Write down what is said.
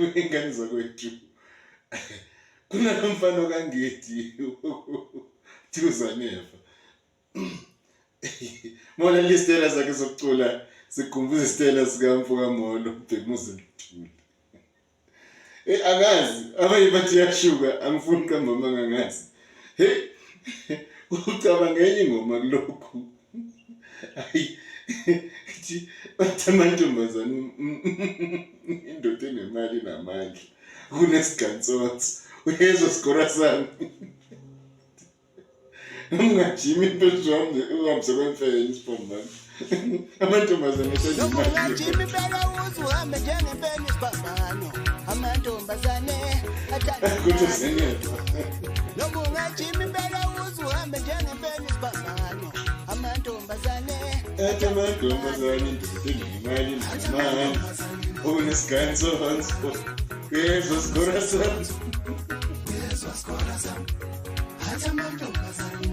ingane zakwethu kunomfana kaNgidi UZanefa mona listela zakhe sokucula sikhumbuza isitela sikamfoka Molo ubhekumuze lithule angazi abanye bathi yashuka angifuni kamama ngangazi hey ucabanga enye ingoma kulokhu ayi amantombazane indoda enemali namandla kunesigansonsi uyezwa sikora sami ungajimi impela wami uhambe kwemfene isiphombana amantombazane ungajimi impela uhambe njengempeni isiphombana amantombazane ungajimi impela uhambe njengempeni isiphombana amantombazane indoda enemali namandla kunesigansonsi uyezwa sikora sami amantombazane